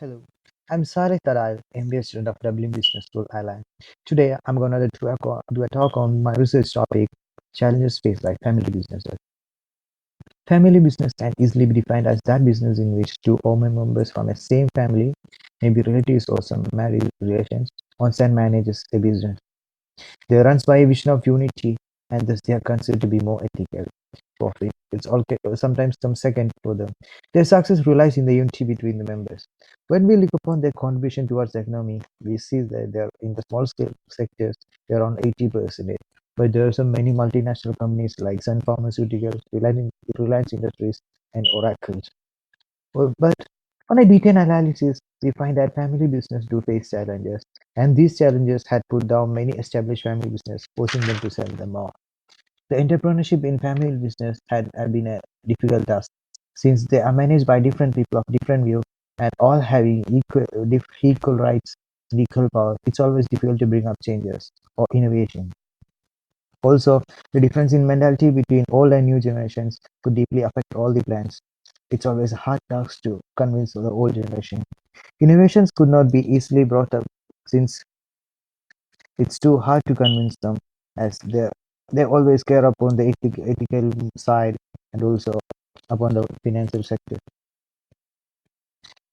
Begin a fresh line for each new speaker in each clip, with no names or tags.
Hello, I'm Sarek Taral, MBA student of Dublin Business School, Ireland. Today, I'm going to do a talk on my research topic, challenges faced by family businesses. Family business can easily be defined as that business in which two or more members from a same family, maybe relatives or some married relations, owns and manages a business. They are run by a vision of unity, and thus they are considered to be more ethical. Profit. It's all sometimes some second for them. Their success relies in the unity between the members. When we look upon their contribution towards the economy, we see that they're in the small scale sectors, they're around 80%. But there are so many multinational companies like Sun Pharmaceuticals, Reliance Industries, and Oracle. But on a detailed analysis, we find that family business do face challenges, and these challenges had put down many established family business, forcing them to sell them off. The entrepreneurship in family business had been a difficult task, since they are managed by different people of different views and all having equal rights and equal power. It's always difficult to bring up changes or innovation. Also, the difference in mentality between old and new generations could deeply affect all the plans. It's always a hard task to convince the old generation. Innovations could not be easily brought up since it's too hard to convince them as they always care upon the ethical side and also upon the financial sector.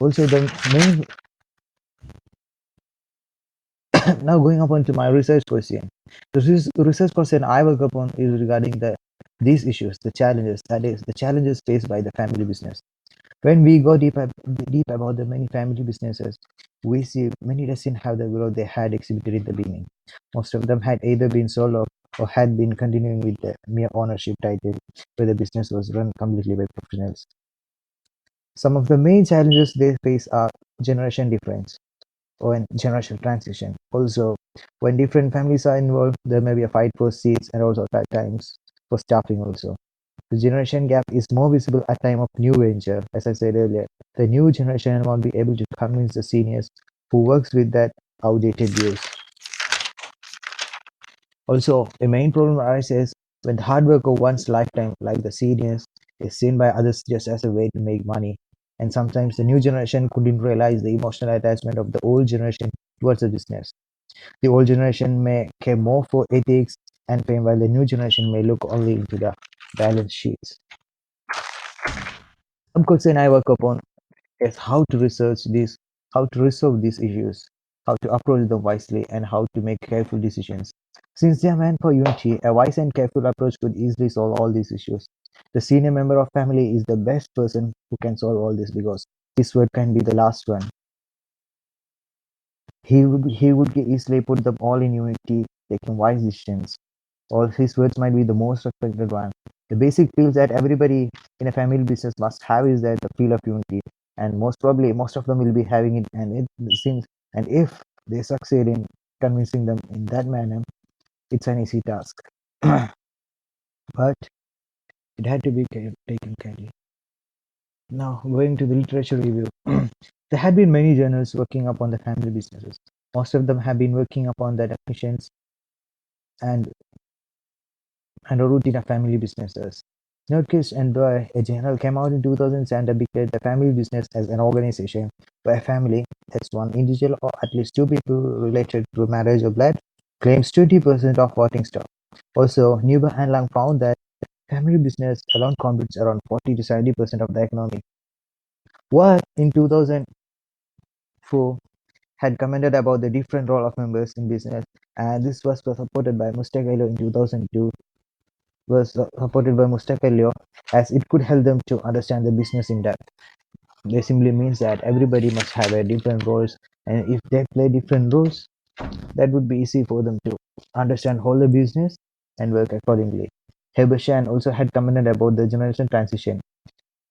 Also, the main now going upon to my research question. The research question I work upon is regarding these issues, the challenges, that is, the challenges faced by the family business. When we go deep about the many family businesses, we see many doesn't have the growth they had exhibited in the beginning. Most of them had either been sold off or had been continuing with the mere ownership title, where the business was run completely by professionals. Some of the main challenges they face are generation difference or an generation transition. Also, when different families are involved, there may be a fight for seats and also at times for staffing also. The generation gap is more visible at time of new venture. As I said earlier, the new generation won't be able to convince the seniors who works with that outdated views. Also, the main problem arises when the hard work of one's lifetime, like the seniors, is seen by others just as a way to make money. And sometimes the new generation couldn't realize the emotional attachment of the old generation towards the business. The old generation may care more for ethics and fame, while the new generation may look only into the balance sheets. Some question I work upon is how to research this, how to resolve these issues, how to approach them wisely, and how to make careful decisions. Since they are meant for unity, a wise and careful approach could easily solve all these issues. The senior member of family is the best person who can solve all this because his word can be the last one. He would easily put them all in unity, taking wise decisions. All his words might be the most respected one. The basic feels that everybody in a family business must have is that the feel of unity, and most probably most of them will be having it. And it seems, and if they succeed in convincing them in that manner, it's an easy task. But it had to be taken carefully. Now, going to the literature review, there had been many journals working upon the family businesses. Most of them have been working upon the definitions and and a routine of family businesses. Nordquist and Doyle, a journal, came out in 2007 and declared the family business as an organization where a family, that's one individual or at least two people related to marriage or blood, claims 20% of voting stock. Also, Neuber and Lang found that family business alone contributes around 40 to 70% of the economy. What in 2004 had commented about the different role of members in business, and this was supported by Mustakilo in 2002 was supported by Mustaqillo as it could help them to understand the business in depth. This simply means that everybody must have a different roles, and if they play different roles, that would be easy for them to understand whole the business and work accordingly. Hebershan also had commented about the generation transition.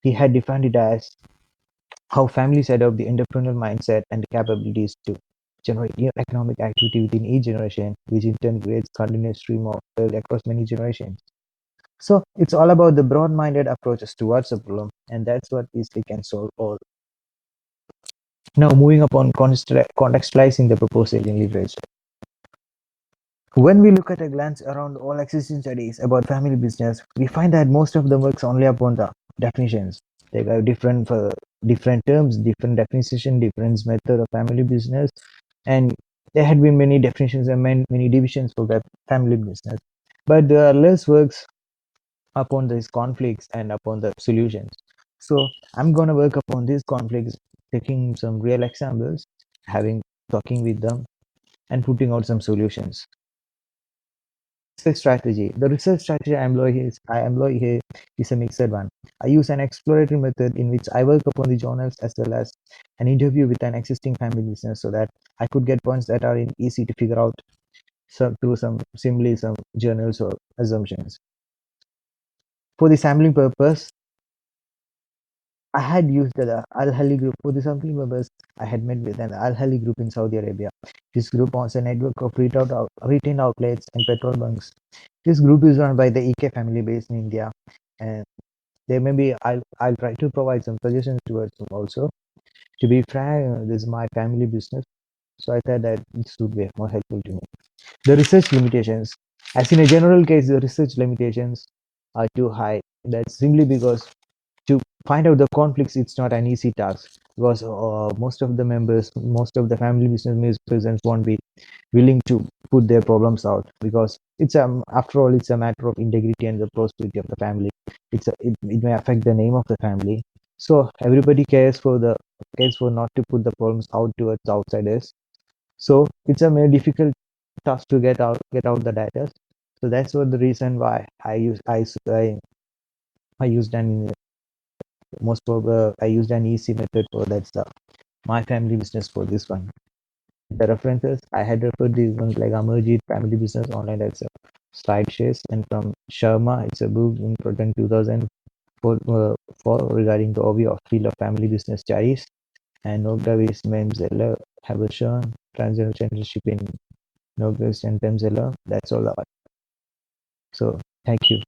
He had defined it as how families adopt the entrepreneurial mindset and capabilities to generate new economic activity within each generation, which in turn creates continuous stream of wealth across many generations. So it's all about the broad-minded approaches towards a problem, and that's what easily can solve all. Now moving upon contextualizing the proposal in literature. When we look at a glance around all existing studies about family business, we find that most of them works only upon the definitions. They have different terms, different definition, different method of family business, and there had been many definitions and many divisions for that family business. But there are less works upon these conflicts and upon the solutions. So I'm gonna work upon these conflicts, taking some real examples, having talking with them, and putting out some solutions. Research strategy. The research strategy I employ here is a mixed one. I use an exploratory method in which I work upon the journals as well as an interview with an existing family business so that I could get points that are easy to figure out through some simply some journals or assumptions. For the sampling purpose, I had used the Al Hali group for the sampling purpose. I had met with an Al Hali group in Saudi Arabia. This group owns a network of retail outlets and petrol bunks. This group is run by the EK family based in India, and there maybe I'll try to provide some suggestions towards them also. To be frank, this is my family business, so I thought that this would be more helpful to me. The research limitations, as in a general case, the research limitations are too high. That's simply because to find out the conflicts, it's not an easy task because most of the family business persons won't be willing to put their problems out because it's after all it's a matter of integrity and the prosperity of the family. It may affect the name of the family, so everybody cares for not to put the problems out towards outsiders. So it's a very difficult task to get out the data. So that's what the reason why I used an I used an easy method for that stuff. My family business for this one. The references I had referred these ones like Amarjit Family Business Online. That's a slide shares, and from Sharma, it's a book in written 2004 regarding the overview of field of family business studies. And Nogdavis Memzella have a shown transgenerationship in Nogdavis and Temzella. That's all. So thank you.